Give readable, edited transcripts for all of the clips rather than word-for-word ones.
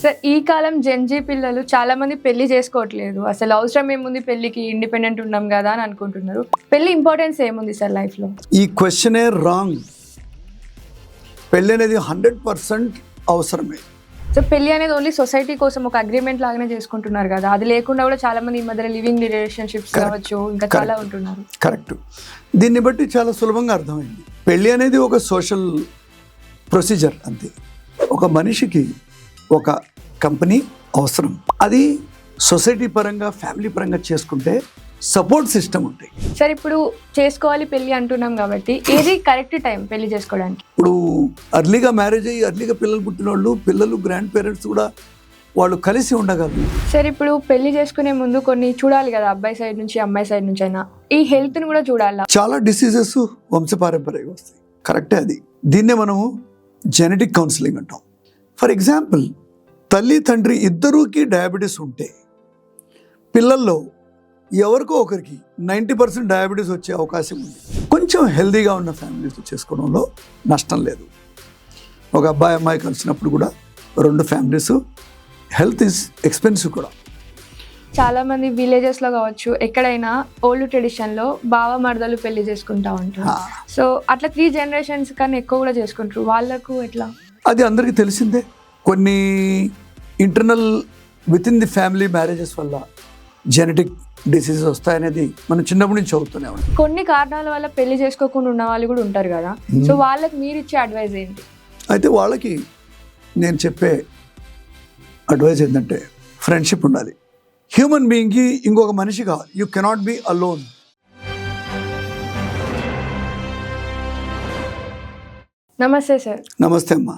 Sir ఈ కాలం Gen Z పిల్లలు చాలా మంది పెళ్లి చేసుకోవట్లేదు. అసలు అవసరం ఏముంది పెళ్లికి, ఇండిపెండెంట్ ఉన్నాం కదా అని అనుకుంటున్నారు. పెళ్లి ఇంపార్టెన్స్ ఏముంది సార్ లైఫ్ లో? ఈ క్వశ్చనే రాంగ్. పెళ్ళి అనేది 100% అవసరమే. సో పెళ్లి అనేది ఓన్లీ సొసైటీ కోసం ఒక అగ్రిమెంట్ లాగానే చేసుకుంటున్నారు కదా, అది లేకుండా కూడా చాలా మంది ఈ మధ్య లివింగ్ రిలేషన్షిప్స్ కావచ్చు, ఇంకా చాలా ఉంటున్నారు. కరెక్ట్. దీన్ని బట్టి చాలా సులభంగా అర్థమైంది. పెళ్ళి అనేది ఒక సోషల్ ప్రొసీజర్ అంతే. ఒక మనిషికి ఒక కంపెనీ అవసరం. అది సొసైటీ పరంగా, ఫ్యామిలీ పరంగా చేసుకుంటే సపోర్ట్ సిస్టమ్ ఉంటాయి. సార్ ఇప్పుడు చేసుకోవాలి పెళ్లి అంటున్నాం కాబట్టి ఏది కరెక్ట్ టైం పెళ్లి చేసుకోవడానికి? ఇప్పుడు అర్లీగా మ్యారేజ్ అయ్యి అర్లీగా పిల్లలు పుట్టిన వాళ్ళు, పిల్లలు గ్రాండ్ పేరెంట్స్ కూడా వాళ్ళు కలిసి ఉండగలరు. సార్ ఇప్పుడు పెళ్లి చేసుకునే ముందు కొన్ని చూడాలి కదా, అబ్బాయి సైడ్ నుంచి అమ్మాయి సైడ్ నుంచి అయినా ఈ హెల్త్ ని కూడా చూడాలా. చాలా డిసీజెస్ వంశపారంపర్యంగా వస్తాయి. కరెక్టే. అది దీన్నే మనము జెనెటిక్ కౌన్సిలింగ్ అంటాం. ఫర్ ఎగ్జాంపుల్, తల్లి తండ్రి ఇద్దరూకి డయాబెటీస్ ఉంటే పిల్లల్లో ఎవరికో ఒకరికి 90% డయాబెటీస్ వచ్చే అవకాశం ఉంది. కొంచెం హెల్దీగా ఉన్న ఫ్యామిలీస్ చేసుకోవడంలో నష్టం లేదు. ఒక అబ్బాయి అమ్మాయి కలిసినప్పుడు కూడా రెండు ఫ్యామిలీస్, హెల్త్ ఈజ్ ఎక్స్పెన్సివ్ కూడా. చాలా మంది విలేజెస్ లో కావచ్చు, ఎక్కడైనా ఓల్డ్ ట్రెడిషన్ లో బావ మరదలు పెళ్లి చేసుకుంటా ఉంటారు. సో అట్లా 3 generations కన్నా ఎక్కువ కూడా చేసుకుంటారు. వాళ్ళకు ఎట్లా? అది అందరికీ తెలిసిందే. కొన్ని internal with in the family marriages వల్ల జెనెటిక్ డిసీజెస్ వస్తాయనేది మనం చిన్నప్పటి నుంచి చదువుతూనే ఉన్నాం. కొన్ని కారణాల వల్ల పెళ్లి చేసుకోకుండా ఉన్న వాళ్ళు కూడా ఉంటారు కదా, సో వాళ్ళకి మీరు ఇచ్చే అడ్వైజ్ ఏంటి? అయితే వాళ్ళకి నేను చెప్పే అడ్వైజ్ ఏంటంటే, ఫ్రెండ్షిప్ ఉండాలి. హ్యూమన్ బీయింగ్కి ఇంకొక మనిషి కావాలి. You cannot be alone. నమస్తే సార్. నమస్తే అమ్మా.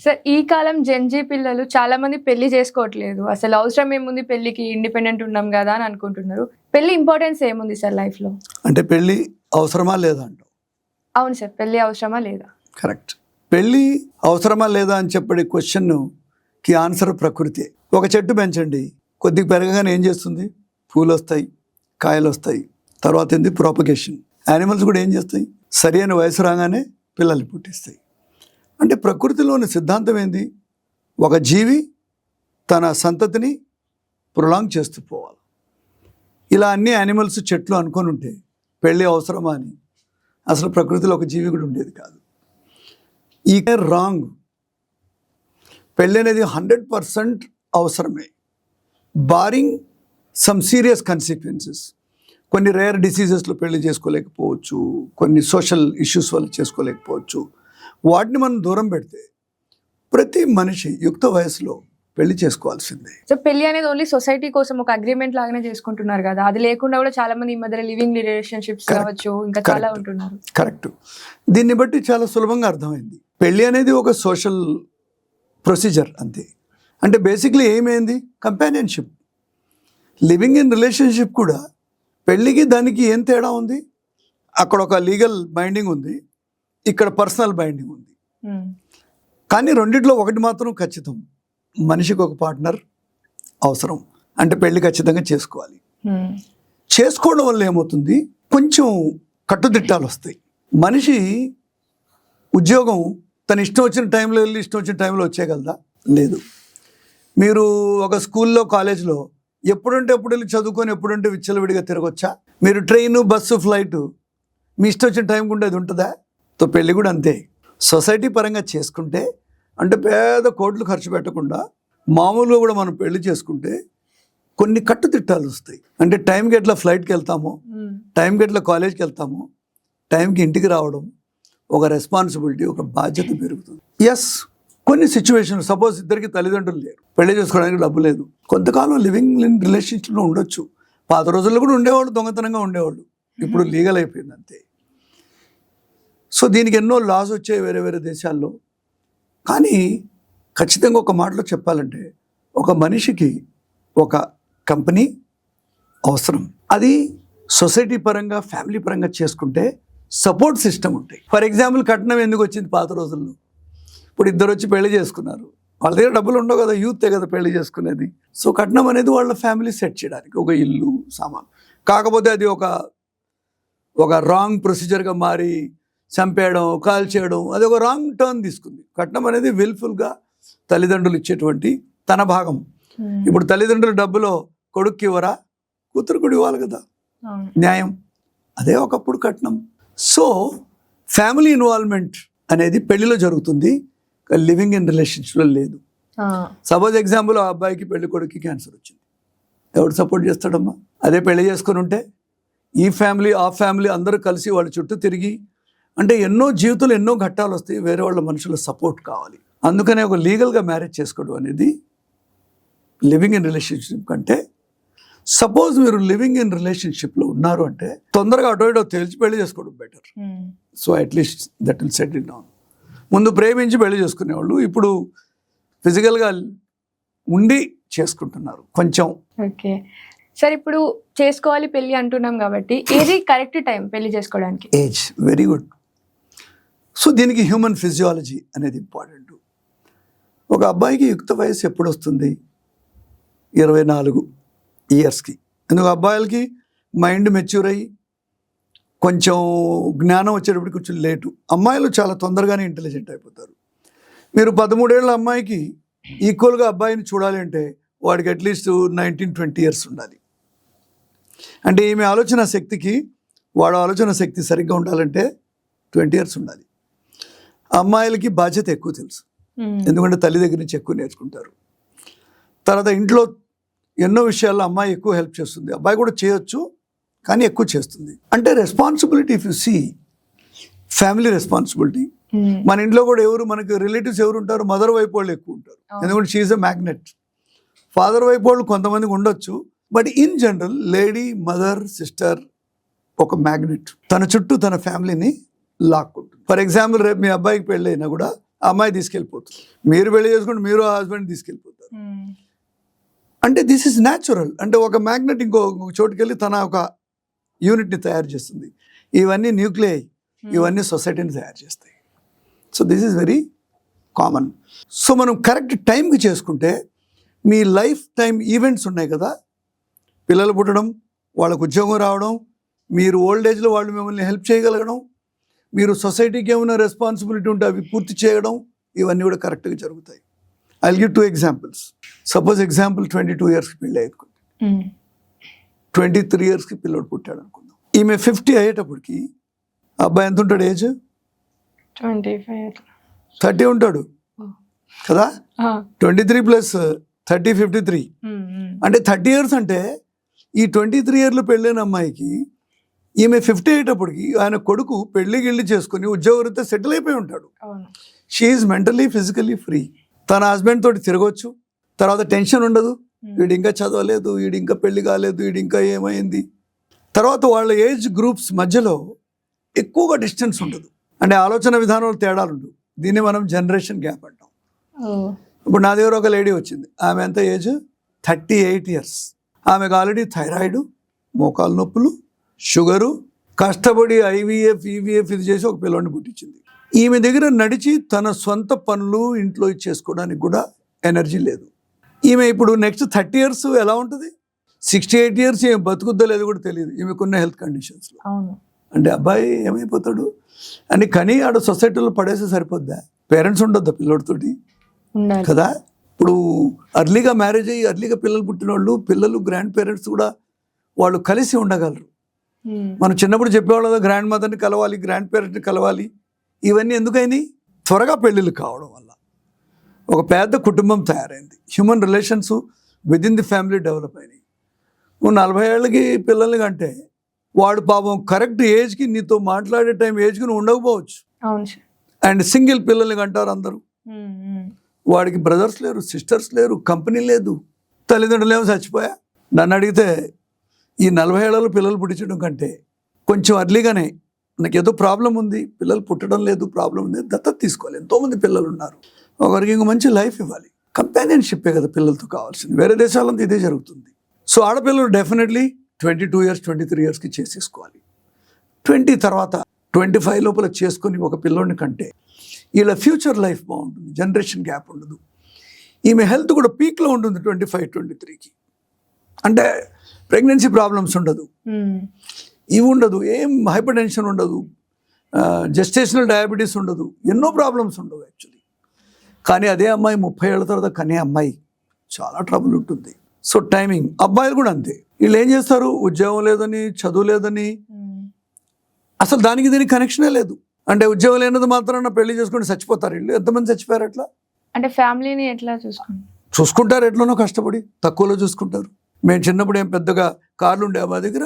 సార్ ఈ కాలం జెన్జీ పిల్లలు చాలా మంది పెళ్లి చేసుకోవట్లేదు. అసలు అవసరం ఏముంది పెళ్లికి, ఇండిపెండెంట్ ఉన్నాం కదా అని అనుకుంటున్నారు. పెళ్లి ఇంపార్టెన్స్ ఏముంది సార్ లైఫ్ లో? అంటే పెళ్ళి అవసరమా లేదా అంటావు? అవును సార్, పెళ్లి అవసరమా లేదా? కరెక్ట్. పెళ్ళి అవసరమా లేదా అని చెప్పే క్వశ్చన్కి ఆన్సర్ ప్రకృతి. ఒక చెట్టు పెంచండి, కొద్దిగా పెరగగానే ఏం చేస్తుంది? పూలు వస్తాయి, కాయలు వస్తాయి. తర్వాత ఏంది? ప్రాపగేషన్. యానిమల్స్ కూడా ఏం చేస్తాయి? సరి అయిన వయసు రాగానే పిల్లల్ని పుట్టిస్తాయి. అంటే ప్రకృతిలోని సిద్ధాంతం ఏంది? ఒక జీవి తన సంతతిని ప్రొలాంగ్ చేస్తూ పోవాలి. ఇలా అన్ని యానిమల్స్, చెట్లు అనుకొని ఉంటే పెళ్ళి అవసరమా అని అసలు ప్రకృతిలో ఒక జీవి కూడా ఉండేది కాదు. ఈ రాంగ్. పెళ్ళి అనేది 100% అవసరమే, బారింగ్ సమ్ సీరియస్ కన్సిక్వెన్సెస్. కొన్ని రేర్ డిసీజెస్లో పెళ్లి చేసుకోలేకపోవచ్చు, కొన్ని సోషల్ ఇష్యూస్ వల్ల చేసుకోలేకపోవచ్చు. వాటిని మనం దూరం పెడితే ప్రతి మనిషి యుక్త వయసులో పెళ్లి చేసుకోవాల్సిందే. సో పెళ్లి అనేది ఓన్లీ సొసైటీ కోసం ఒక అగ్రిమెంట్ లాగానే చేసుకుంటున్నారు కదా, అది లేకుండా కూడా చాలా మంది ఈ మధ్య లివింగ్ రిలేషన్షిప్స్ కావచ్చు, ఇంకా చాలా ఉంటున్నారు. కరెక్ట్. దీన్ని బట్టి చాలా సులభంగా అర్థమైంది. పెళ్లి అనేది ఒక సోషల్ ప్రొసీజర్ అంతే. అంటే బేసిక్లీ ఏమైంది? కంపానియన్షిప్. లివింగ్ ఇన్ రిలేషన్షిప్ కూడా పెళ్ళికి దానికి ఏం తేడా ఉంది? అక్కడ ఒక లీగల్ బైండింగ్ ఉంది, ఇక్కడ పర్సనల్ బైండింగ్ ఉంది. కానీ రెండిట్లో ఒకటి మాత్రం ఖచ్చితం, మనిషికి ఒక పార్ట్నర్ అవసరం. అంటే పెళ్లి ఖచ్చితంగా చేసుకోవాలి. చేసుకోవడం వల్ల ఏమవుతుంది? కొంచెం కట్టుదిట్టాలు వస్తాయి. మనిషి ఉద్యోగం తన ఇష్టం వచ్చిన టైంలో వెళ్ళి ఇష్టం వచ్చిన టైంలో వచ్చేయగలదా? లేదు. మీరు ఒక స్కూల్లో, కాలేజ్లో ఎప్పుడంటే ఎప్పుడు వెళ్ళి చదువుకొని ఎప్పుడంటే విచ్చలవిడిగా తిరగొచ్చా? మీరు ట్రైన్, బస్సు, ఫ్లైట్ మీ ఇష్టం వచ్చిన టైంకి ఉండేది ఉంటుందా? తో పెళ్ళి కూడా అంతే. సొసైటీ పరంగా చేసుకుంటే, అంటే పేద కోట్లు ఖర్చు పెట్టకుండా మామూలుగా కూడా మనం పెళ్లి చేసుకుంటే కొన్ని కట్టుదిట్టాలు వస్తాయి. అంటే టైంకి ఎట్లా ఫ్లైట్కి వెళ్తామో, టైంకి ఎట్లా కాలేజ్కి వెళ్తామో, టైంకి ఇంటికి రావడం, ఒక రెస్పాన్సిబిలిటీ, ఒక బాధ్యత పెరుగుతుంది. ఎస్, కొన్ని సిచ్యువేషన్, సపోజ్ ఇద్దరికి తల్లిదండ్రులు లేరు, పెళ్లి చేసుకోవడానికి డబ్బు లేదు, కొంతకాలం లివింగ్ ఇన్ రిలేషన్షిప్లో ఉండొచ్చు. పాత రోజుల్లో కూడా ఉండేవాళ్ళు, దొంగతనంగా ఉండేవాళ్ళు. ఇప్పుడు లీగల్ అయిపోయింది అంతే. సో దీనికి ఎన్నో లాస్ వచ్చాయి వేరే వేరే దేశాల్లో. కానీ ఖచ్చితంగా ఒక మాటలో చెప్పాలంటే, ఒక మనిషికి ఒక కంపెనీ అవసరం. అది సొసైటీ పరంగా, ఫ్యామిలీ పరంగా చేసుకుంటే సపోర్ట్ సిస్టమ్ ఉంటాయి. ఫర్ ఎగ్జాంపుల్, కట్నం ఎందుకు వచ్చింది పాత రోజుల్లో? ఇప్పుడు ఇద్దరు వచ్చి పెళ్లి చేసుకున్నారు, వాళ్ళ దగ్గర డబ్బులు ఉండవు కదా, యూతే కదా పెళ్లి చేసుకునేది. సో కట్నం అనేది వాళ్ళ ఫ్యామిలీ సెట్ చేయడానికి, ఒక ఇల్లు, సామాన్. కాకపోతే అది ఒక రాంగ్ ప్రొసీజర్గా మారి చంపేయడం, కాల్ చేయడం, అది ఒక రాంగ్ టర్న్ తీసుకుంది. కట్నం అనేది విల్ఫుల్గా తల్లిదండ్రులు ఇచ్చేటువంటి తన భాగం. ఇప్పుడు తల్లిదండ్రుల డబ్బులో కొడుక్కి ఇవ్వరా, కూతురు కూడా ఇవ్వాలి కదా, న్యాయం. అదే ఒకప్పుడు కట్నం. సో ఫ్యామిలీ ఇన్వాల్వ్మెంట్ అనేది పెళ్లిలో జరుగుతుంది, లివింగ్ ఇన్ రిలేషన్షిప్లో లేదు. సపోజ్ ఎగ్జాంపుల్, ఆ అబ్బాయికి పెళ్లి కొడుక్కి క్యాన్సర్ వచ్చింది, ఎవడు సపోర్ట్ చేస్తాడమ్మా? అదే పెళ్లి చేసుకుని ఉంటే ఈ ఫ్యామిలీ ఆ ఫ్యామిలీ అందరూ కలిసి వాళ్ళ చుట్టూ తిరిగి, అంటే ఎన్నో జీవితంలో ఎన్నో ఘట్టాలు వస్తాయి, వేరే వాళ్ళ మనుషుల సపోర్ట్ కావాలి. అందుకనే ఒక లీగల్గా మ్యారేజ్ చేసుకోవడం అనేది లివింగ్ ఇన్ రిలేషన్షిప్ కంటే, సపోజ్ మీరు లివింగ్ ఇన్ రిలేషన్షిప్లో ఉన్నారు అంటే తొందరగా అటో ఇటో తేల్చి పెళ్లి చేసుకోవడం better. So at least that will set it down. ముందు ప్రేమించి పెళ్లి చేసుకునేవాళ్ళు ఇప్పుడు ఫిజికల్గా ఉండి చేసుకుంటున్నారు కొంచెం. ఓకే సార్, ఇప్పుడు చేసుకోవాలి పెళ్లి అంటున్నాం కాబట్టి ఏది కరెక్ట్ టైం పెళ్లి చేసుకోవడానికి? ఏజ్. Very good. సో దీనికి హ్యూమన్ ఫిజియాలజీ అనేది ఇంపార్టెంట్. ఒక అబ్బాయికి యుక్త వయసు ఎప్పుడు వస్తుంది? 24 ఇయర్స్కి. ఎందుకు? అబ్బాయిలకి మైండ్ మెచ్యూర్ అయ్యి కొంచెం జ్ఞానం వచ్చేటప్పటికి కొంచెం లేటు. అమ్మాయిలు చాలా తొందరగానే ఇంటెలిజెంట్ అయిపోతారు. మీరు 13 ఏళ్ళ అమ్మాయికి ఈక్వల్గా అబ్బాయిని చూడాలి అంటే వాడికి అట్లీస్ట్ 19-20 ఇయర్స్ ఉండాలి. అంటే ఈమె ఆలోచన శక్తికి వాడు ఆలోచన శక్తి సరిగ్గా ఉండాలంటే 20 ఇయర్స్ ఉండాలి. అమ్మాయిలకి బాధ్యత ఎక్కువ తెలుసు, ఎందుకంటే తల్లి దగ్గర నుంచి ఎక్కువ నేర్చుకుంటారు. తర్వాత ఇంట్లో ఎన్నో విషయాల్లో అమ్మాయి ఎక్కువ హెల్ప్ చేస్తుంది, అబ్బాయి కూడా చేయొచ్చు కానీ ఎక్కువ చేస్తుంది. అంటే responsibility, if you see family responsibility. మన ఇంట్లో కూడా ఎవరు మనకి రిలేటివ్స్ ఎవరు ఉంటారు? మదర్ వైపు వాళ్ళు ఎక్కువ ఉంటారు, ఎందుకంటే షీఈస్ ఎ మ్యాగ్నెట్. ఫాదర్ వైపు వాళ్ళు కొంతమందికి ఉండొచ్చు, but in general lady, mother, sister ఒక మ్యాగ్నెట్, తన చుట్టూ తన ఫ్యామిలీని లాక్కుంటుంది. ఫర్ ఎగ్జాంపుల్, రేపు మీ అబ్బాయికి పెళ్ళి అయినా కూడా ఆ అమ్మాయి తీసుకెళ్ళిపోతుంది, మీరు పెళ్లి చేసుకుంటే మీరు ఆ హస్బెండ్ తీసుకెళ్ళిపోతారు. అంటే దిస్ ఇస్ న్యాచురల్. అంటే ఒక మ్యాగ్నెట్ ఇంకో చోటుకి వెళ్ళి తన ఒక యూనిట్ని తయారు చేస్తుంది. ఇవన్నీ న్యూక్లియై, ఇవన్నీ సొసైటీని తయారు చేస్తాయి. So this is very common. So మనం కరెక్ట్ టైంకి చేసుకుంటే మీ లైఫ్ టైం ఈవెంట్స్ ఉన్నాయి కదా, పిల్లలు పుట్టడం, వాళ్ళకు ఉద్యోగం రావడం, మీరు ఓల్డ్ ఏజ్లో వాళ్ళు మిమ్మల్ని హెల్ప్ చేయగలగడం, మీరు సొసైటీకి ఏమైనా రెస్పాన్సిబిలిటీ ఉంటే అవి పూర్తి చేయడం, ఇవన్నీ కూడా కరెక్ట్గా జరుగుతాయి. I'll give 2 examples. Suppose example 22 ఇయర్స్కి పెళ్ళి అయ్యుకుంది, 23 ఇయర్స్కి పిల్లడు పుట్టాడు అనుకుందాం. ఈమె 50 అయ్యేటప్పటికి అబ్బాయి ఎంత ఉంటాడు? ఏజ్ 30 ఉంటాడు కదా. 23 + 30 53. అంటే 30 ఇయర్స్. అంటే ఈ 23 ఇయర్లు పెళ్ళైన అమ్మాయికి ఈమె 50 అయ్యేటప్పటికి ఆయన కొడుకు పెళ్లి గిళ్ళి చేసుకుని ఉద్యోగరీత్యా సెటిల్ అయిపోయి ఉంటాడు. She is mentally physically free. తన హస్బెండ్ తోటి తిరగవచ్చు, తర్వాత టెన్షన్ ఉండదు, వీడు ఇంకా చదవలేదు, వీడు ఇంకా పెళ్లి కాలేదు, వీడు ఇంకా ఏమైంది. తర్వాత వాళ్ళ ఏజ్ గ్రూప్స్ మధ్యలో ఎక్కువగా డిస్టెన్స్ ఉండదు, అంటే ఆలోచన విధానంలో తేడాలు ఉండవు. దీన్ని మనం జనరేషన్ గ్యాప్ అంటాం. ఇప్పుడు నా దగ్గర ఒక లేడీ వచ్చింది, ఆమె ఎంత ఏజ్? 38 ఇయర్స్. ఆమెకు ఆల్రెడీ థైరాయిడ్, మోకాలు నొప్పులు, షుగరు, కష్టపడి IVF, EVF ఇది చేసి ఒక పిల్లోడిని పుట్టించింది. ఈమె దగ్గర నడిచి తన సొంత పనులు ఇంట్లో చేసుకోవడానికి కూడా ఎనర్జీ లేదు. ఈమె ఇప్పుడు నెక్స్ట్ 30 ఇయర్స్ ఎలా ఉంటుంది? 68 ఇయర్స్ ఏం బతుకుద్దో లేదు కూడా తెలియదు ఈమెకున్న హెల్త్ కండిషన్స్లో. అంటే అబ్బాయి ఏమైపోతాడు అని కానీ ఆడ సొసైటీలో పడేస్తే సరిపోద్దా? పేరెంట్స్ ఉండొద్దా పిల్లోడితోటి కదా? ఇప్పుడు అర్లీగా మ్యారేజ్ అయ్యి అర్లీగా పిల్లలు పుట్టిన వాళ్ళు, పిల్లలు గ్రాండ్ పేరెంట్స్ కూడా వాళ్ళు కలిసి ఉండగలరు. మనం చిన్నప్పుడు చెప్పేవాళ్ళు గ్రాండ్ మదర్ని కలవాలి, గ్రాండ్ పేరెంట్ని కలవాలి. ఇవన్నీ ఎందుకైనాయి? త్వరగా పెళ్ళిళ్ళు కావడం వల్ల ఒక పెద్ద కుటుంబం తయారైంది. Human relations within the family develop అయినాయి. 40 ఏళ్ళకి పిల్లల్ని కంటే వాడు పాపం కరెక్ట్ ఏజ్కి నీతో మాట్లాడే టైం ఏజ్కి నువ్వు ఉండకపోవచ్చు. అండ్ సింగిల్ పిల్లల్ని కంటారు అందరూ. వాడికి బ్రదర్స్ లేరు, సిస్టర్స్ లేరు, కంపెనీ లేదు, తల్లిదండ్రులు ఏమో చచ్చిపోయా. నన్ను అడిగితే ఈ 40 ఏళ్ళలో పిల్లలు పుట్టించడం కంటే కొంచెం అర్లీగానే నాకు ఏదో ప్రాబ్లం ఉంది, పిల్లలు పుట్టడం లేదు, ప్రాబ్లం ఉంది, దత్తత తీసుకోవాలి. ఎంతోమంది పిల్లలు ఉన్నారు, ఒకరికి ఇంకో మంచి లైఫ్ ఇవ్వాలి. కంపానియన్షిప్పే కదా పిల్లలతో కావాల్సింది. వేరే దేశాలంతా ఇదే జరుగుతుంది. సో ఆడపిల్లలు డెఫినెట్లీ 22 ఇయర్స్ 23 ఇయర్స్కి చేసేసుకోవాలి. 20 తర్వాత 25 లోపల చేసుకొని ఒక పిల్లోని కంటే వీళ్ళ ఫ్యూచర్ లైఫ్ బాగుంటుంది, జనరేషన్ గ్యాప్ ఉండదు. ఈమె హెల్త్ కూడా పీక్లో ఉంటుంది 25-23కి. అంటే ప్రెగ్నెన్సీ ప్రాబ్లమ్స్ ఉండదు, ఇవి ఉండదు, ఏం హైపర్ టెన్షన్ ఉండదు, జెస్టేషనల్ డయాబెటీస్ ఉండదు, ఎన్నో ప్రాబ్లమ్స్ ఉండవు యాక్చువల్లీ. కానీ అదే అమ్మాయి 30 ఏళ్ళ తర్వాత కనే అమ్మాయి చాలా ట్రబుల్ ఉంటుంది. సో టైమింగ్, అబ్బాయిలు కూడా అంతే. వీళ్ళు ఏం చేస్తారు, ఉద్యోగం లేదని, చదువు లేదని, అసలు దానికి దీనికి కనెక్షనే లేదు. అంటే ఉద్యోగం లేనది మాత్రాన పెళ్లి చేసుకుని చచ్చిపోతారు. వీళ్ళు ఎంతమంది చచ్చిపోయారు అట్లా. అంటే ఫ్యామిలీని ఎట్లా చూసుకుంటారు, ఎట్లనో కష్టపడి తక్కువలో చూసుకుంటారు. మేము చిన్నప్పుడు ఏం పెద్దగా కార్లు ఉండే మా దగ్గర,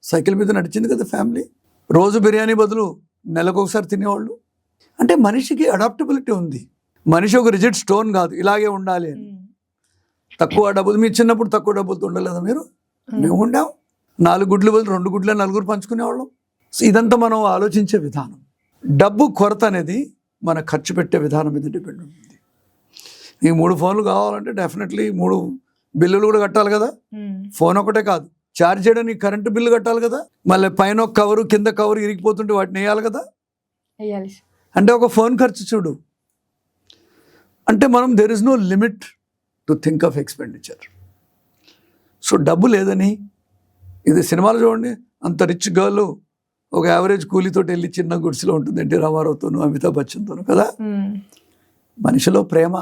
సైకిల్ మీద నడిచింది కదా ఫ్యామిలీ. రోజు బిర్యానీ బదులు నెలకు ఒకసారి తినేవాళ్ళు. అంటే మనిషికి అడాప్టబిలిటీ ఉంది. మనిషి ఒక రిజిడ్ స్టోన్ కాదు, ఇలాగే ఉండాలి అని. తక్కువ డబ్బులు, మీ చిన్నప్పుడు తక్కువ డబ్బులతో ఉండలేదా మీరు? మేము ఉండాం. 4 గుడ్లు బదులు 2 గుడ్లే 4 పంచుకునేవాళ్ళం. సో ఇదంతా మనం ఆలోచించే విధానం. డబ్బు కొరత అనేది మన ఖర్చు పెట్టే విధానం మీద డిపెండ్ ఉంటుంది. ఈ 3 ఫోన్లు కావాలంటే డెఫినెట్లీ 3 బిల్లులు కూడా కట్టాలి కదా. ఫోన్ ఒకటే కాదు, ఛార్జ్ చేయడానికి కరెంటు బిల్లు కట్టాలి కదా. మళ్ళీ పైన ఒక కవరు కింద కవరు ఇరిగిపోతుంటే వాటిని వేయాలి కదా. అంటే ఒక ఫోన్ ఖర్చు చూడు. అంటే మనం there is no limit to think of expenditure. So డబ్బు లేదని, ఇది సినిమాలు చూడండి, అంత రిచ్ గర్ల్ ఒక యావరేజ్ కూలీతో వెళ్ళి చిన్న గుడిసెలో ఉంటుంది, ఎన్టీ రామారావుతోనూ అమితాబ్ బచ్చన్తోనూ కదా. మనిషిలో ప్రేమ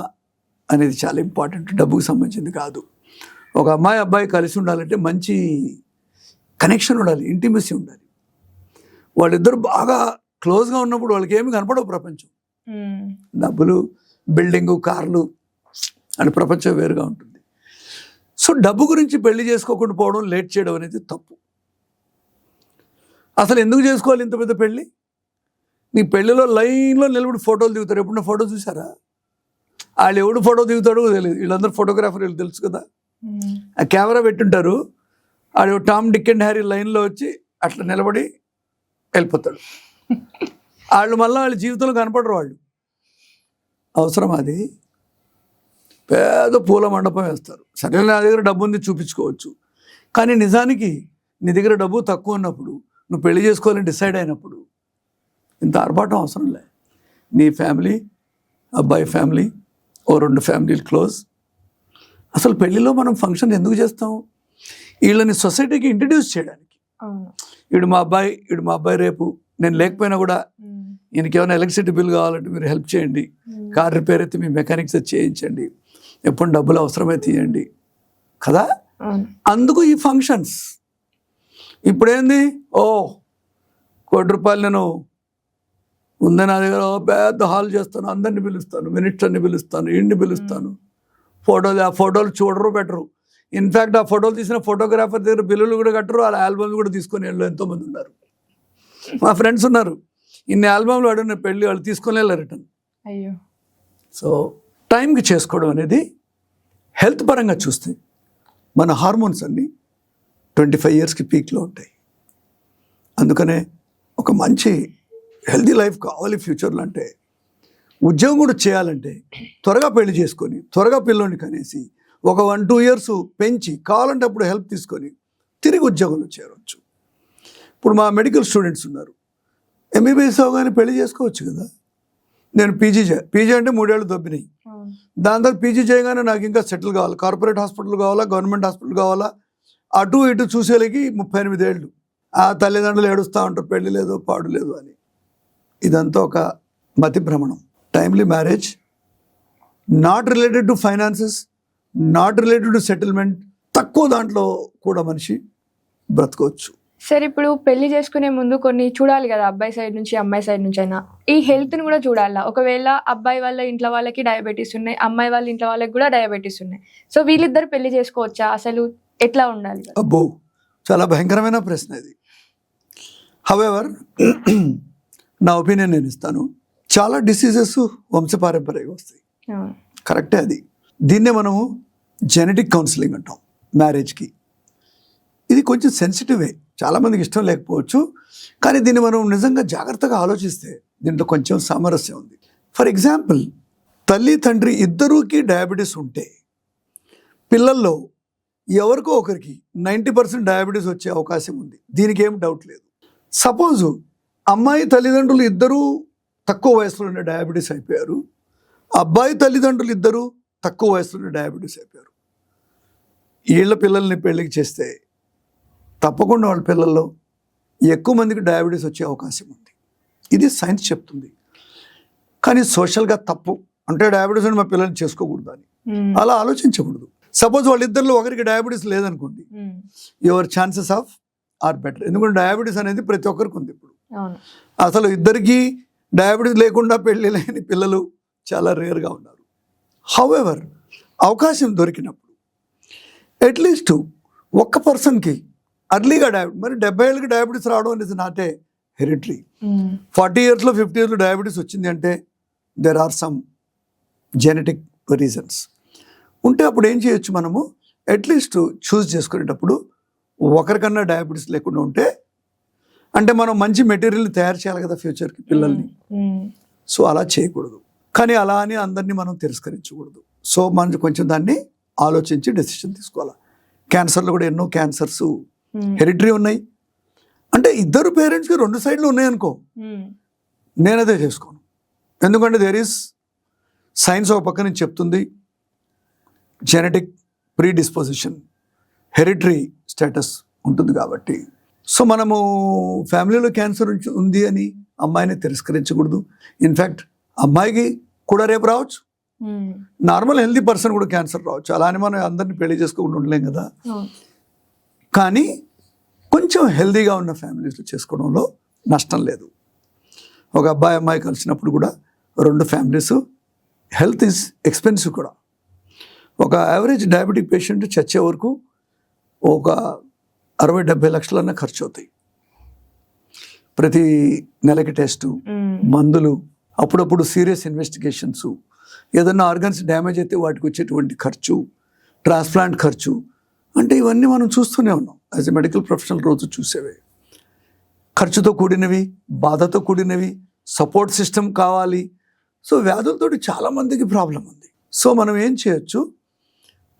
అనేది చాలా ఇంపార్టెంట్, డబ్బుకు సంబంధించింది కాదు. ఒక అమ్మాయి అబ్బాయి కలిసి ఉండాలంటే మంచి కనెక్షన్ ఉండాలి, ఇంటిమసీ ఉండాలి. వాళ్ళిద్దరు బాగా క్లోజ్గా ఉన్నప్పుడు వాళ్ళకి ఏమి కనపడవు ప్రపంచం. డబ్బులు, బిల్డింగు, కార్లు అని ప్రపంచం వేరుగా ఉంటుంది. సో డబ్బు గురించి పెళ్లి చేసుకోకుండా పోవడం, లేట్ చేయడం అనేది తప్పు. అసలు ఎందుకు చేసుకోవాలి ఇంత పెద్ద పెళ్ళి? నీ పెళ్ళిలో లైన్లో నిలబడి ఫోటోలు దిగుతారు. ఎప్పుడన్నా ఫోటో చూసారా? వాళ్ళు ఎవడు ఫోటో దిగుతాడో తెలియదు. వీళ్ళందరూ ఫోటోగ్రాఫర్, వీళ్ళు తెలుసు కదా. ఆ కెమెరా పెట్టుంటారు, ఆడు టామ్, డిక్ అండ్ హ్యారీ లైన్లో వచ్చి అట్లా నిలబడి వెళ్ళిపోతాడు. వాళ్ళు మళ్ళీ వాళ్ళ జీవితంలో కనపడరు. వాళ్ళు అవసరం. అది పెద్ద పూల మండపం వేస్తారు. సరే, నా దగ్గర డబ్బు ఉంది చూపించుకోవచ్చు, కానీ నిజానికి నీ దగ్గర డబ్బు తక్కువ ఉన్నప్పుడు, నువ్వు పెళ్లి చేసుకోవాలని డిసైడ్ అయినప్పుడు ఇంత ఆర్భాటం అవసరం లే. నీ ఫ్యామిలీ, అబ్బాయి ఫ్యామిలీ, ఓ 2 ఫ్యామిలీలు క్లోజ్. అసలు పెళ్లిలో మనం ఫంక్షన్ ఎందుకు చేస్తాం? వీళ్ళని సొసైటీకి ఇంట్రడ్యూస్ చేయడానికి. వీడు మా అబ్బాయి రేపు నేను లేకపోయినా కూడా ఈయనకి ఏమైనా ఎలక్ట్రిసిటీ బిల్ కావాలంటే మీరు హెల్ప్ చేయండి, కార్ రిపేర్ అయితే మీ మెకానిక్స్ చేయించండి, ఎప్పుడు డబ్బులు అవసరమైతే తీయండి కదా. అందుకు ఈ ఫంక్షన్స్. ఇప్పుడేంది, ₹1 కోటి నేను ఉందని నా దగ్గర పెద్ద హాల్ చేస్తాను, అందరిని పిలుస్తాను, మినిస్టర్ని పిలుస్తాను, ఇండిని పిలుస్తాను. ఆ ఫోటోలు చూడరు, పెట్టరు. ఇన్ఫ్యాక్ట్ ఆ ఫోటోలు తీసిన ఫోటోగ్రాఫర్ దగ్గర బిల్లులు కూడా కట్టరు. వాళ్ళ ఆల్బమ్స్ కూడా తీసుకొని వెళ్ళి ఎంతోమంది ఉన్నారు. మా ఫ్రెండ్స్ ఉన్నారు, ఇన్ని ఆల్బమ్లు అడిగిన పెళ్ళి వాళ్ళు తీసుకొని వెళ్ళారు రిటర్న్. అయ్యో. సో టైంకి చేసుకోవడం అనేది హెల్త్ పరంగా చూస్తే మన హార్మోన్స్ అన్నీ 25 ఇయర్స్కి పీక్లో ఉంటాయి. అందుకనే ఒక మంచి హెల్తీ లైఫ్ కావాలి ఫ్యూచర్లో. అంటే ఉద్యోగం కూడా చేయాలంటే త్వరగా పెళ్లి చేసుకొని, త్వరగా పిల్లోని కనేసి, ఒక 1-2 ఇయర్స్ పెంచి, కావాలంటే అప్పుడు హెల్ప్ తీసుకొని తిరిగి ఉద్యోగంలో చేరవచ్చు. ఇప్పుడు మా మెడికల్ స్టూడెంట్స్ ఉన్నారు, ఎంబీబీఎస్ అవగానే పెళ్లి చేసుకోవచ్చు కదా. నేను పీజీ అంటే 3 ఏళ్ళు దొబ్బినాయి. దాని తర్వాత పీజీ చేయగానే నాకు ఇంకా సెటిల్ కావాలి, కార్పొరేట్ హాస్పిటల్ కావాలా, గవర్నమెంట్ హాస్పిటల్ కావాలా, అటు ఇటు చూసేలకి 38 ఏళ్ళు. ఆ తల్లిదండ్రులు ఏడుస్తూ ఉంటారు, పెళ్లి లేదు, పాడు లేదు అని. ఇదంతా ఒక మతి భ్రమణం. Timely marriage, not related to finances, not related to settlement, తక్కువ దాంట్లో కూడా మనిషి బ్రతకవచ్చు. సరే, ఇప్పుడు పెళ్లి చేసుకునే ముందు కొన్ని చూడాలి కదా, అబ్బాయి సైడ్ నుంచి అమ్మాయి సైడ్ నుంచి అయినా. ఈ హెల్త్ని కూడా చూడాలా. ఒకవేళ అబ్బాయి వాళ్ళ ఇంట్లో వాళ్ళకి డయాబెటీస్ ఉన్నాయి, అమ్మాయి వాళ్ళ ఇంట్లో వాళ్ళకి కూడా డయాబెటీస్ ఉన్నాయి. సో వీళ్ళిద్దరు పెళ్లి చేసుకోవచ్చా? అసలు ఎట్లా ఉండాలి? అబ్బో, చాలా భయంకరమైన ప్రశ్న ఇది. హవెవర్, నా ఒపీనియన్ నేను ఇస్తాను. చాలా డిసీజెస్ వంశపారంపర్యంగా వస్తాయి, కరెక్టే. అది దీన్నే మనము జెనెటిక్ కౌన్సిలింగ్ అంటాం మ్యారేజ్కి. ఇది కొంచెం సెన్సిటివే, చాలామందికి ఇష్టం లేకపోవచ్చు, కానీ దీన్ని మనం నిజంగా జాగ్రత్తగా ఆలోచిస్తే దీంట్లో కొంచెం సామరస్యం ఉంది. ఫర్ ఎగ్జాంపుల్, తల్లి తండ్రి ఇద్దరూకి డయాబెటీస్ ఉంటే పిల్లల్లో ఎవరికో ఒకరికి 90% డయాబెటీస్ వచ్చే అవకాశం ఉంది. దీనికి ఏం డౌట్ లేదు. సపోజు అమ్మాయి తల్లిదండ్రులు ఇద్దరూ తక్కువ వయసులోనే డయాబెటీస్ అయిపోయారు, అబ్బాయి తల్లిదండ్రులు ఇద్దరూ తక్కువ వయసులోనే డయాబెటీస్ అయిపోయారు. వీళ్ళ పిల్లల్ని పెళ్ళికి చేస్తే తప్పకుండా వాళ్ళ పిల్లల్లో ఎక్కువ మందికి డయాబెటీస్ వచ్చే అవకాశం ఉంది. ఇది సైన్స్ చెప్తుంది. కానీ సోషల్గా తప్పు. అంటే డయాబెటీస్ అని మా పిల్లల్ని చేసుకోకూడదు అని అలా ఆలోచించకూడదు. సపోజ్ వాళ్ళిద్దరిలో ఒకరికి డయాబెటీస్ లేదనుకోండి, your chances of are better. ఎందుకంటే డయాబెటీస్ అనేది ప్రతి ఒక్కరికి ఉంది ఇప్పుడు. అవును. అసలు ఇద్దరికి డయాబెటీస్ లేకుండా పెళ్లి లేని పిల్లలు చాలా రేర్గా ఉన్నారు. హౌఎవర్ అవకాశం దొరికినప్పుడు అట్లీస్ట్ ఒక్క పర్సన్కి అర్లీగా మరి 70 ఏళ్ళకి డయాబెటీస్ రావడం అనేది నాటే హెరిటరీ. 40 yearsలో 50 yearsలో డయాబెటీస్ వచ్చింది అంటే there are some genetic reasons ఉంటే అప్పుడు ఏం చేయొచ్చు, మనము అట్లీస్ట్ చూస్ చేసుకునేటప్పుడు ఒకరికన్నా డయాబెటీస్ లేకుండా ఉంటే, అంటే మనం మంచి మెటీరియల్ తయారు చేయాలి కదా ఫ్యూచర్కి పిల్లల్ని. సో అలా చేయకూడదు, కానీ అలా అని అందరినీ మనం తిరస్కరించకూడదు. సో మనం కొంచెం దాన్ని ఆలోచించి డెసిషన్ తీసుకోవాలి. క్యాన్సర్లో కూడా ఎన్నో క్యాన్సర్స్ హెరిటరీ ఉన్నాయి. అంటే ఇద్దరు పేరెంట్స్కి 2 సైడ్లు ఉన్నాయనుకో, నేనదే చేసుకోను. ఎందుకంటే దేర్ ఈస్ సైన్స్ ఒక పక్క నుంచి చెప్తుంది, జెనెటిక్ ప్రీడిస్పోజిషన్, హెరిటరీ స్టేటస్ ఉంటుంది కాబట్టి. సో మనము ఫ్యామిలీలో క్యాన్సర్ ఉంది అని అమ్మాయిని తిరస్కరించకూడదు. ఇన్ఫ్యాక్ట్ అమ్మాయికి కూడా రేపు రావచ్చు, నార్మల్ హెల్తీ పర్సన్ కూడా క్యాన్సర్ రావచ్చు. అలా అని మనం అందరినీ పెళ్లి చేసుకోకుండా ఉండలేం కదా. కానీ కొంచెం హెల్తీగా ఉన్న ఫ్యామిలీస్లో చేసుకోవడంలో నష్టం లేదు. ఒక అబ్బాయి అమ్మాయి కలిసినప్పుడు కూడా 2 ఫ్యామిలీస్, హెల్త్ ఈజ్ ఎక్స్పెన్సివ్ కూడా. ఒక యావరేజ్ డయాబెటిక్ పేషెంట్ చచ్చే వరకు ఒక 60-70 లక్షలన్నా ఖర్చు అవుతాయి. ప్రతి నెలకి టెస్టు, మందులు, అప్పుడప్పుడు సీరియస్ ఇన్వెస్టిగేషన్స్, ఏదన్నా ఆర్గన్స్ డ్యామేజ్ అయితే వాటికి వచ్చేటువంటి ఖర్చు, ట్రాన్స్ప్లాంట్ ఖర్చు, అంటే ఇవన్నీ మనం చూస్తూనే ఉన్నాం. యాజ్ ఎ మెడికల్ ప్రొఫెషనల్ రోజు చూసేవే. ఖర్చుతో కూడినవి, బాధతో కూడినవి, సపోర్ట్ సిస్టమ్ కావాలి. సో వ్యాధులతో చాలామందికి ప్రాబ్లం ఉంది. సో మనం ఏం చేయొచ్చు,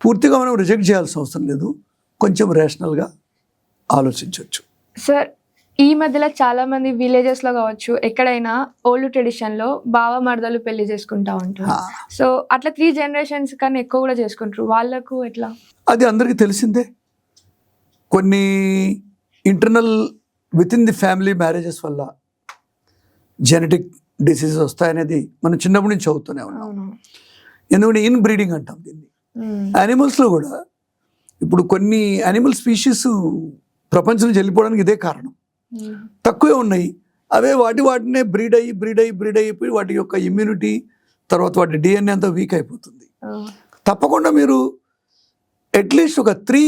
పూర్తిగా మనం రిజెక్ట్ చేయాల్సిన అవసరం లేదు, కొంచెం రేషనల్గా ఆలోచించవచ్చు. సార్, ఈ మధ్యలో చాలా మంది విలేజెస్ లో కావచ్చు, ఎక్కడైనా ఓల్డ్ ట్రెడిషన్ లో బావ మరదలు పెళ్లి చేసుకుంటా ఉంటారు. సో అట్లా 3 generations కన్నా ఎక్కువ కూడా చేసుకుంటారు. వాళ్ళకు ఎట్లా? అది అందరికీ తెలిసిందే. కొన్ని internal with in the family marriages వల్ల జెనెటిక్ డిసీజెస్ వస్తాయనేది మనం చిన్నప్పటి నుంచి చదువుతూనే ఉన్నాం. ఎందుకంటే ఇన్ బ్రీడింగ్ అంటాం దీన్ని. యానిమల్స్లో కూడా ఇప్పుడు కొన్ని యానిమల్ స్పీషీస్ ప్రపంచం నుంచి వెళ్ళిపోవడానికి ఇదే కారణం. తక్కువే ఉన్నాయి, అవే వాటినే బ్రీడ్ అయిపోయి వాటి యొక్క ఇమ్యూనిటీ, తర్వాత వాటి DNA అంతా వీక్ అయిపోతుంది. తప్పకుండా మీరు అట్లీస్ట్ ఒక 3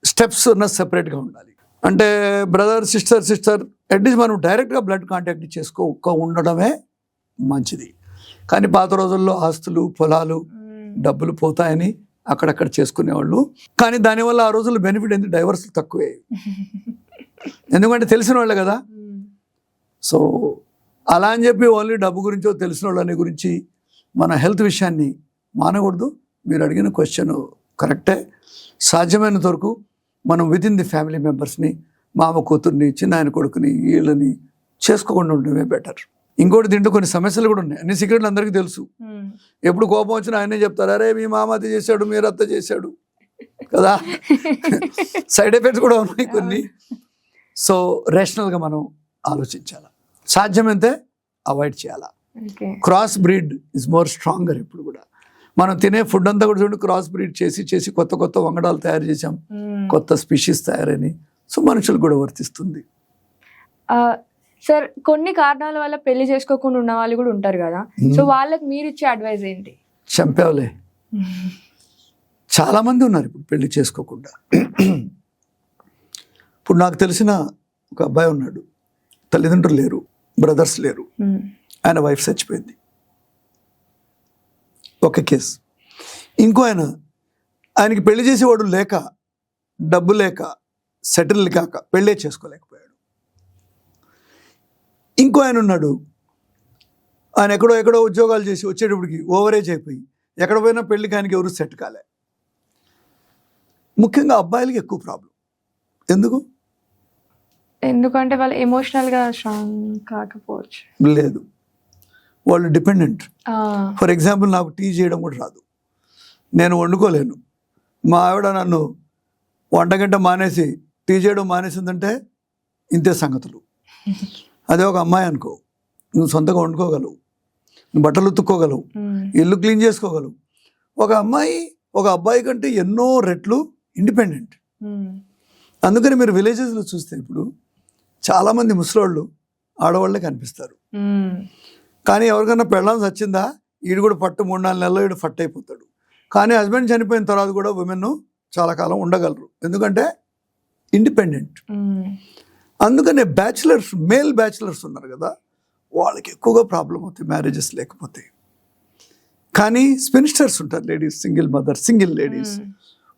steps ఉన్న సెపరేట్గా ఉండాలి. అంటే బ్రదర్ సిస్టర్ అట్లీస్ట్ మనం డైరెక్ట్గా బ్లడ్ కాంటాక్ట్ చేసుకోక ఉండడమే మంచిది. కానీ పాత రోజుల్లో ఆస్తులు, పొలాలు, డబ్బులు పోతాయని అక్కడక్కడ చేసుకునేవాళ్ళు. కానీ దానివల్ల ఆ రోజుల్లో బెనిఫిట్ ఏంటి, డైవర్స్ తక్కువే, ఎందుకంటే తెలిసిన వాళ్ళే కదా. సో అలా అని చెప్పి ఓన్లీ డబ్బు గురించో తెలిసిన వాళ్ళని గురించి మన హెల్త్ విషయాన్ని మానకూడదు. మీరు అడిగిన క్వశ్చన్ కరెక్టే. సాధ్యమైనంత వరకు మనం విత్ ఇన్ ది ఫ్యామిలీ మెంబర్స్ని, మామ కూతుర్ని, చిన్నాయన కొడుకుని, వీళ్ళని చేసుకోకుండా ఉండడమే బెటర్. ఇంకోటి దీంట్లో కొన్ని సమస్యలు కూడా ఉన్నాయి. అన్ని సీక్రెట్లు అందరికీ తెలుసు. ఎప్పుడు కోపం వచ్చినా ఆయనే చెప్తారు, అరే మీ మామ అది చేశాడు, మీరు అత్త చేశాడు కదా. సైడ్ ఎఫెక్ట్స్ కూడా ఉన్నాయి కొన్ని. సో రేషనల్గా మనం ఆలోచించాలి, సాధ్యమైతే అవాయిడ్ చేయాలా. Cross breed is more stronger. ఇప్పుడు కూడా మనం తినే ఫుడ్ అంతా కూడా చూడండి, క్రాస్ బ్రీడ్ చేసి కొత్త వంగడాలు తయారు చేసాం, కొత్త స్పీషీస్ తయారని. సో మనుషులు కూడా వర్తిస్తుంది. సార్, కొన్ని కారణాల వల్ల పెళ్లి చేసుకోకుండా ఉన్న వాళ్ళు కూడా ఉంటారు కదా. సో వాళ్ళకి మీరు ఇచ్చే అడ్వైజ్ ఏంటి? చంపేవలే, చాలా మంది ఉన్నారు ఇప్పుడు పెళ్లి చేసుకోకుండా. ఇప్పుడు నాకు తెలిసిన ఒక అబ్బాయి ఉన్నాడు, తల్లిదండ్రులు లేరు, బ్రదర్స్ లేరు, ఆయన వైఫ్ చచ్చిపోయింది, ఒక కేసు. ఇంకో ఆయనకి పెళ్లి చేసేవాడు లేక, డబ్బు లేక, సెటిల్ కాక పెళ్ళే చేసుకోలేకపోయాడు. ఇంకో ఆయన ఉన్నాడు, ఆయన ఎక్కడో ఉద్యోగాలు చేసి వచ్చేటప్పటికి ఓవరేజ్ అయిపోయి ఎక్కడ పోయినా పెళ్ళికి ఆయనకి ఎవరు సెట్ కాలే. ముఖ్యంగా అబ్బాయిలకి ఎక్కువ ప్రాబ్లం. ఎందుకంటే వాళ్ళు ఎమోషనల్గా స్ట్రాంగ్ కాకపోవచ్చు. లేదు, వాళ్ళు డిపెండెంట్. ఫర్ ఎగ్జాంపుల్, నాకు టీ చేయడం కూడా రాదు, నేను వండుకోలేను. మా ఆవిడ నన్ను వంటగంట మానేసి టీ చేయడం మానేసిందంటే ఇంతే సంగతులు. అదే ఒక అమ్మాయి అనుకో, నువ్వు సొంతంగా వండుకోగలవు, నువ్వు బట్టలు ఉతుక్కోగలవు, ఇల్లు క్లీన్ చేసుకోగలవు. ఒక అమ్మాయి ఒక అబ్బాయి కంటే ఎన్నో రెట్లు ఇండిపెండెంట్. అందుకని మీరు విలేజెస్లో చూస్తే ఇప్పుడు చాలామంది ముసలోళ్ళు ఆడవాళ్ళే కనిపిస్తారు. కానీ ఎవరికైనా పెళ్ళాం వచ్చిందా వీడు కూడా పట్టు 3-4 నెలల్లో వీడు ఫట్ అయిపోతాడు. కానీ హస్బెండ్ చనిపోయిన తర్వాత కూడా ఉమెన్ చాలా కాలం ఉండగలరు, ఎందుకంటే ఇండిపెండెంట్. అందుకనే మేల్ బ్యాచిలర్స్ ఉన్నారు కదా, వాళ్ళకి ఎక్కువగా ప్రాబ్లం అవుతాయి మ్యారేజెస్ లేకపోతే. కానీ స్పిన్స్టర్స్ ఉంటారు, ladies, single mother, single ladies,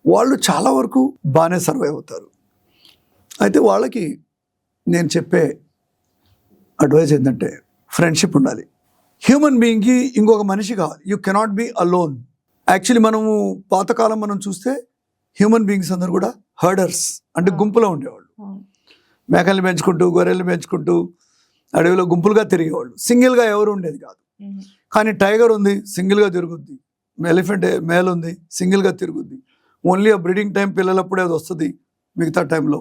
వాళ్ళు చాలా వరకు బాగానే సర్వైవ్ అవుతారు. అయితే వాళ్ళకి నేను చెప్పే అడ్వైజ్ ఏంటంటే ఫ్రెండ్షిప్ ఉండాలి. హ్యూమన్ బీయింగ్కి ఇంకొక మనిషి కావాలి. You cannot be alone. Actually మనము పాతకాలం మనం చూస్తే హ్యూమన్ బీయింగ్స్ అందరూ కూడా హర్డర్స్, అంటే గుంపులో ఉండేవాళ్ళు. మేకల్ని పెంచుకుంటూ, గొర్రెల్ని పెంచుకుంటూ అడవిలో గుంపులుగా తిరిగేవాళ్ళు. సింగిల్గా ఎవరు ఉండేది కాదు. కానీ టైగర్ ఉంది, సింగిల్గా తిరుగుద్ది. ఎలిఫెంట్ మేల్ ఉంది, సింగిల్గా తిరుగుద్ది. ఓన్లీ ఆ బ్రీడింగ్ టైం పిల్లలప్పుడే అది వస్తుంది, మిగతా టైంలో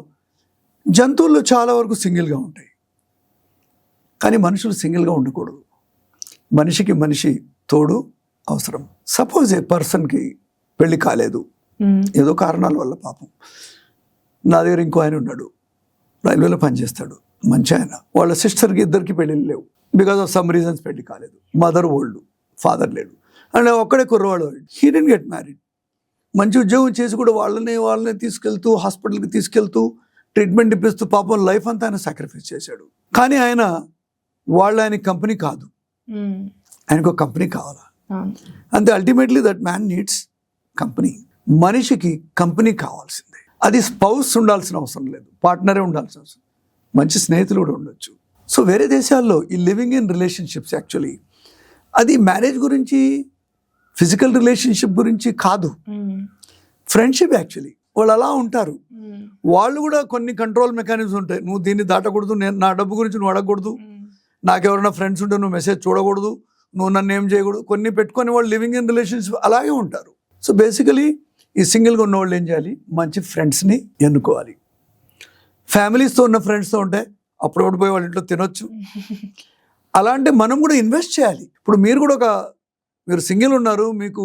జంతువులు చాలా వరకు సింగిల్గా ఉంటాయి. కానీ మనుషులు సింగిల్గా ఉండకూడదు. మనిషికి మనిషి తోడు అవసరం. సపోజ్ ఏ పర్సన్కి పెళ్లి కాలేదు, ఏదో కారణాల వల్ల, పాపం నా దగ్గర ఇంకో ఆయన ఉన్నాడు, రైల్వేలో పనిచేస్తాడు, మంచి ఆయన. వాళ్ళ సిస్టర్కి ఇద్దరికి పెళ్ళిళ్ళు లేవు, బికాస్ ఆఫ్ సమ్ రీజన్స్ పెళ్లి కాలేదు. మదర్ ఓల్డ్, ఫాదర్ లేడు, అండ్ ఒక్కడే కుర్రవాడు. He didn't get married. మంచి ఉద్యోగం చేసి కూడా వాళ్ళని తీసుకెళ్తూ, హాస్పిటల్కి తీసుకెళ్తూ, ట్రీట్మెంట్ ఇప్పిస్తూ, పాపం లైఫ్ అంతా ఆయన సాక్రిఫైస్ చేశాడు. కానీ ఆయన కంపెనీ కాదు, ఆయనకు ఒక కంపెనీ కావాలా. అంతే, ultimately that man needs company. మనిషికి కంపెనీ కావాల్సిందే. అది స్పౌస్ ఉండాల్సిన అవసరం లేదు, పార్ట్నరే ఉండాల్సిన అవసరం, మంచి స్నేహితులు కూడా ఉండొచ్చు. సో వేరే దేశాల్లో ఈ లివింగ్ ఇన్ రిలేషన్షిప్స్ యాక్చువల్లీ అది మ్యారేజ్ గురించి, ఫిజికల్ రిలేషన్షిప్ గురించి కాదు, ఫ్రెండ్షిప్. యాక్చువల్లీ వాళ్ళు అలా ఉంటారు. వాళ్ళు కూడా కొన్ని కంట్రోల్ మెకానిజమ్స్ ఉంటాయి. నువ్వు దీన్ని దాటకూడదు, నేను నా డబ్బు గురించి నువ్వు అడగకూడదు, నాకెవరైనా ఫ్రెండ్స్ ఉంటే నువ్వు మెసేజ్ చూడకూడదు, నువ్వు నన్ను ఏం చేయకూడదు, కొన్ని పెట్టుకొని వాళ్ళు లివింగ్ ఇన్ రిలేషన్షిప్ అలాగే ఉంటారు. సో బేసికలీ ఈ సింగిల్గా ఉన్న వాళ్ళు ఏం చేయాలి, మంచి ఫ్రెండ్స్ని ఎన్నుకోవాలి. ఫ్యామిలీస్తో ఉన్న ఫ్రెండ్స్తో ఉంటే అప్పుడప్పుడు పోయి వాళ్ళ ఇంట్లో తినొచ్చు. అలాంటి మనం కూడా ఇన్వెస్ట్ చేయాలి. ఇప్పుడు మీరు సింగిల్ ఉన్నారు, మీకు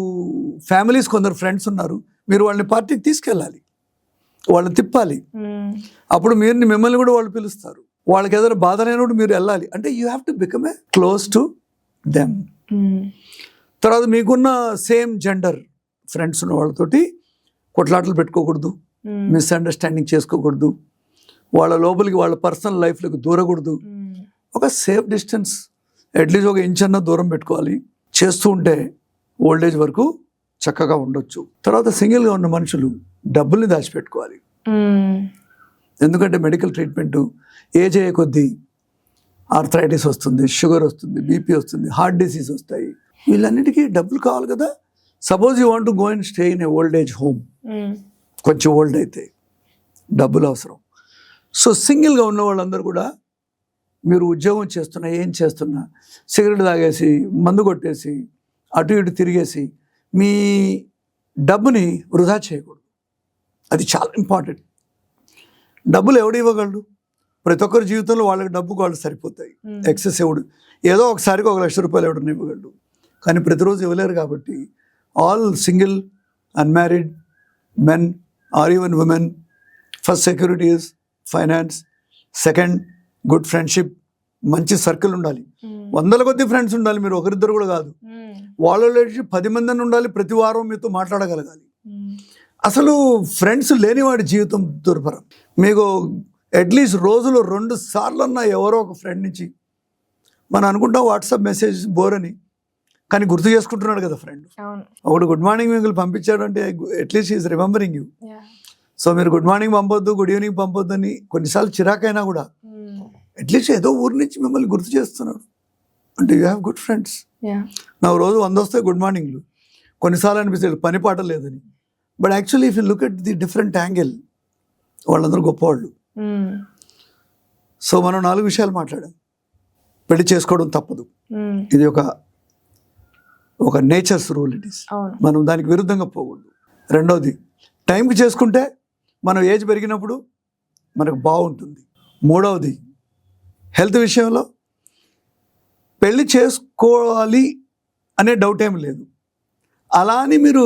ఫ్యామిలీస్ కొందరు ఫ్రెండ్స్ ఉన్నారు, మీరు వాళ్ళని పార్టీకి తీసుకెళ్ళాలి, వాళ్ళని తిప్పాలి. అప్పుడు మిమ్మల్ని కూడా వాళ్ళు పిలుస్తారు. వాళ్ళకి ఏదైనా బాధ లేనప్పుడు మీరు వెళ్ళాలి. అంటే you have to become a close to them. తర్వాత మీకున్న సేమ్ జెండర్ ఫ్రెండ్స్ ఉన్న వాళ్ళతోటి కొట్లాటలు పెట్టుకోకూడదు, మిస్అండర్స్టాండింగ్ చేసుకోకూడదు, వాళ్ళ లోపలికి, వాళ్ళ పర్సనల్ లైఫ్లోకి దూరకూడదు. ఒక సేఫ్ డిస్టెన్స్, అట్లీస్ట్ 1 ఇంచ్ అన్న దూరం పెట్టుకోవాలి. చేస్తూ ఉంటే ఓల్డేజ్ వరకు చక్కగా ఉండొచ్చు. తర్వాత సింగిల్గా ఉన్న మనుషులు డబ్బుల్ని దాచిపెట్టుకోవాలి. ఎందుకంటే మెడికల్ ట్రీట్మెంట్ ఏజ్ అయ్యే కొద్దీ ఆర్థరైటిస్ వస్తుంది, షుగర్ వస్తుంది, బీపీ వస్తుంది, హార్ట్ డిసీజ్ వస్తాయి. వీళ్ళన్నిటికీ డబ్బులు కావాలి కదా. Suppose you want to go and stay in a old age home, కొంచెం ఓల్డ్ అయితే డబ్బులు అవసరం. సో సింగిల్గా ఉన్న వాళ్ళందరూ కూడా మీరు ఉద్యోగం చేస్తున్నా, ఏం చేస్తున్నా, సిగరెట్ తాగేసి, మందు కొట్టేసి, అటు ఇటు తిరిగేసి మీ డబ్బుని వృధా చేయకూడదు. అది చాలా ఇంపార్టెంట్. డబ్బులు ఎవడు ఇవ్వగలడు? ప్రతి ఒక్కరి జీవితంలో వాళ్ళకి డబ్బుకు వాళ్ళు సరిపోతాయి. ఎక్సెస్ ఎవడు ఏదో ఒకసారికి 1 లక్ష రూపాయలు ఎవడన్నా ఇవ్వగలడు, కానీ ప్రతిరోజు ఇవ్వలేరు. కాబట్టి all single unmarried men or even women, first security is finance, second good friendship, మంచి సర్కిల్ ఉండాలి, 100 కొద్ది ఫ్రెండ్స్ ఉండాలి, మీరు ఒకరిద్దరు కూడా కాదు. వాళ్ళలో 10 మంది ఉండాలి, ప్రతి వారం మీతో మాట్లాడగలగాలి. అసలు ఫ్రెండ్స్ లేనివాడి జీవితం దుర్భరం. మీకు అట్లీస్ట్ రోజులో 2 సార్లన్నా ఎవరో ఒక ఫ్రెండ్ నుంచి, మనం అనుకుంటాం వాట్సాప్ మెసేజ్ బోర్ అని, కానీ గుర్తు చేసుకుంటున్నాడు కదా ఫ్రెండ్. ఒకడు గుడ్ మార్నింగ్ మీకు పంపించాడు అంటే at least is remembering you. So మీరు గుడ్ మార్నింగ్ పంపొద్దు, గుడ్ ఈవినింగ్ పంపొద్దు అని కొన్నిసార్లు చిరాకైనా కూడా అట్లీస్ట్ ఏదో ఊరి నుంచి మిమ్మల్ని గుర్తు చేస్తున్నాడు అంటే యూ హ్యావ్ గుడ్ ఫ్రెండ్స్. నాకు రోజు 100 వస్తాయి గుడ్ మార్నింగ్లు, కొన్నిసార్లు అనిపిస్తాడు పని పాట లేదని. But actually if you look at the different angle, వాళ్ళందరూ గొప్పవాళ్ళు. సో మనం 4 విషయాలు మాట్లాడాం. పెళ్లి చేసుకోవడం తప్పదు, ఇది ఒక నేచర్స్ రూల్. ఇట్ ఈస్, మనం దానికి విరుద్ధంగా పోకూడదు. రెండోది, టైంకి చేసుకుంటే మనం ఏజ్ పెరిగినప్పుడు మనకు బాగుంటుంది. మూడవది, హెల్త్ విషయంలో పెళ్లి చేసుకోవాలి అనే డౌట్ ఏమి లేదు. అలా అని మీరు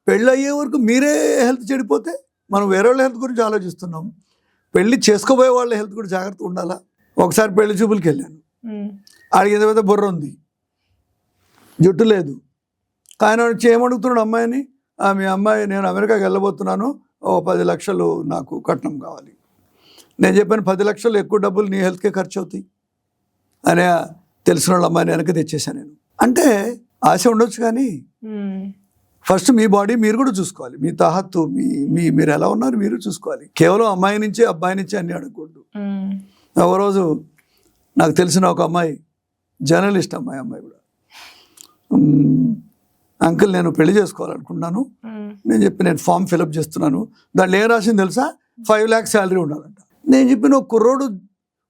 పెళ్ళి అయ్యే వరకు మీరే హెల్త్ చెడిపోతే మనం వేరే వాళ్ళ హెల్త్ గురించి ఆలోచిస్తున్నాం. పెళ్ళి చేసుకోబోయే వాళ్ళ హెల్త్ కూడా జాగ్రత్తగా ఉండాలా. ఒకసారి పెళ్లి చూపులకి వెళ్ళాను, ఆడికి ఏదో పెద్ద బుర్ర ఉంది, జుట్టు లేదు. ఆయన వచ్చి ఏమడుగుతున్నాడు అమ్మాయిని, మీ అమ్మాయి నేను అమెరికాకి వెళ్ళబోతున్నాను, 10 లక్షలు నాకు కట్నం కావాలి. నేను చెప్పాను 10 లక్షలు ఎక్కువ డబ్బులు నీ హెల్త్కే ఖర్చు అవుతాయి అనే తెలిసిన వాళ్ళ అమ్మాయిని వెనక్కి తెచ్చేసాను నేను. అంటే ఆశ ఉండొచ్చు కానీ ఫస్ట్ మీ బాడీ మీరు కూడా చూసుకోవాలి, మీ తాహత్తు మీరు ఎలా ఉన్నారు మీరు చూసుకోవాలి. కేవలం అమ్మాయి నుంచి అబ్బాయి నుంచి అన్ని అడగకూడదు. ఒక రోజు నాకు తెలిసిన ఒక అమ్మాయి, జర్నలిస్ట్ అమ్మాయి కూడా, అంకుల్ నేను పెళ్లి చేసుకోవాలనుకున్నాను, నేను చెప్పి నేను ఫామ్ ఫిలప్ చేస్తున్నాను, దాంట్లో ఏం రాసింది తెలుసా, 5 lakhs శాలరీ ఉండాలంట. నేను చెప్పిన ఒక కుర్రోడు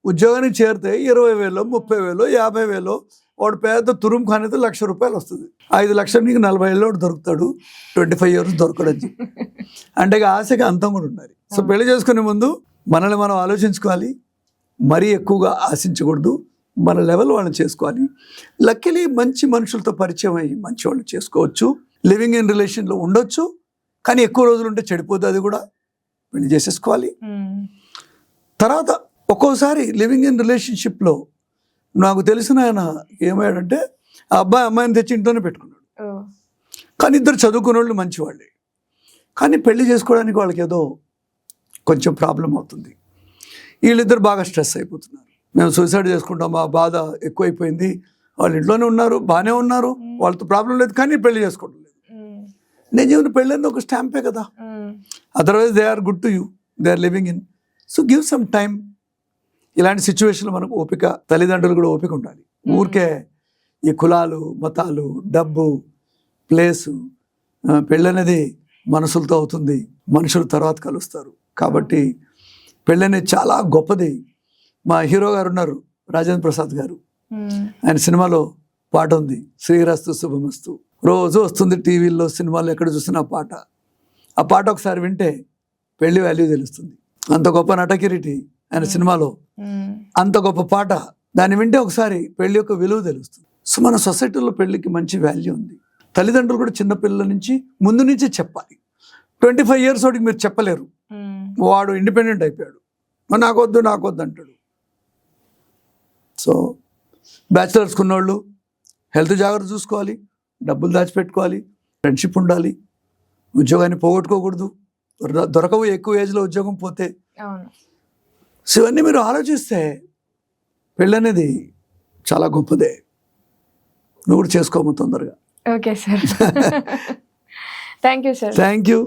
ఉద్యోగానికి చేరితే 20,000, 30,000, 50,000, వాడు పెద్ద తురుము ఖానైతే ₹1,00,000 వస్తుంది. 5 లక్షలు నీకు 40 ఏళ్ళు దొరుకుతాడు, 25 years దొరకడని చెప్పి. అంటే ఆశకి అంతం కూడా ఉండాలి. సో పెళ్లి చేసుకునే ముందు మనల్ని మనం ఆలోచించుకోవాలి, మరీ ఎక్కువగా ఆశించకూడదు, మన లెవెల్ వాళ్ళని చేసుకోవాలి. లక్కీలీ మంచి మనుషులతో పరిచయం అయ్యి మంచి వాళ్ళు చేసుకోవచ్చు, లివింగ్ ఇన్ రిలేషన్లో ఉండొచ్చు. కానీ ఎక్కువ రోజులు ఉంటే చెడిపోద్ది, అది కూడా పెళ్లి చేసేసుకోవాలి. తర్వాత ఒక్కోసారి లివింగ్ ఇన్ రిలేషన్షిప్లో నాకు తెలిసిన ఆయన ఏమయ్యాడంటే, ఆ అబ్బాయి అమ్మాయిని తెచ్చి ఇంట్లోనే పెట్టుకున్నాడు. కానీ ఇద్దరు చదువుకునే వాళ్ళు మంచివాళ్ళే, కానీ పెళ్లి చేసుకోవడానికి వాళ్ళకి ఏదో కొంచెం ప్రాబ్లం అవుతుంది. వీళ్ళిద్దరు బాగా స్ట్రెస్ అయిపోతున్నారు. మేము సూసైడ్ చేసుకుంటాం, ఆ బాధ ఎక్కువైపోయింది, వాళ్ళు ఇంట్లోనే ఉన్నారు, బాగానే ఉన్నారు, వాళ్ళతో ప్రాబ్లం లేదు, కానీ పెళ్లి చేసుకోవడం లేదు. నేను చెప్పిన పెళ్ళి అనేది ఒక స్టాంపే కదా, otherwise they are good to you, they are living in. So give some time. ఇలాంటి సిచ్యువేషన్లో మనకు ఓపిక, తల్లిదండ్రులు కూడా ఓపిక ఉండాలి. ఊరికే ఈ కులాలు, మతాలు, డబ్బు, ప్లేసు, పెళ్ళి అనేది మనసులతో అవుతుంది, మనుషులు తర్వాత కలుస్తారు. కాబట్టి పెళ్ళి అనేది చాలా గొప్పది. మా హీరో గారు ఉన్నారు, రాజేంద్ర ప్రసాద్ గారు, ఆయన సినిమాలో పాట ఉంది, శ్రీరస్తు శుభమస్తు. రోజు వస్తుంది టీవీల్లో, సినిమాల్లో ఎక్కడ చూసినా పాట. ఆ పాట ఒకసారి వింటే పెళ్లి వాల్యూ తెలుస్తుంది. అంత గొప్ప నటకిరీటి ఆయన సినిమాలో, అంత గొప్ప పాట, దాన్ని వింటే ఒకసారి పెళ్లి యొక్క విలువ తెలుస్తుంది. సో మన సొసైటీలో పెళ్లికి మంచి వాల్యూ ఉంది. తల్లిదండ్రులు కూడా చిన్నపిల్లల నుంచి ముందు నుంచే చెప్పాలి. 25 years వాడికి మీరు చెప్పలేరు, వాడు ఇండిపెండెంట్ అయిపోయాడు, నాకొద్దు అంటాడు. సో బ్యాచిలర్స్ ఉన్నోళ్ళు హెల్త్ జాగ్రత్త చూసుకోవాలి, డబ్బులు దాచిపెట్టుకోవాలి, ఫ్రెండ్షిప్ ఉండాలి, ఉద్యోగాన్ని పోగొట్టుకోకూడదు, దొరకవు ఎక్కువ ఏజ్లో ఉద్యోగం పోతే. సో ఇవన్నీ మీరు ఆలోచిస్తే పెళ్ళి అనేది చాలా గొప్పదే. నువ్వు కూడా చేసుకోము తొందరగా. Okay sir. Thank you sir. Thank you.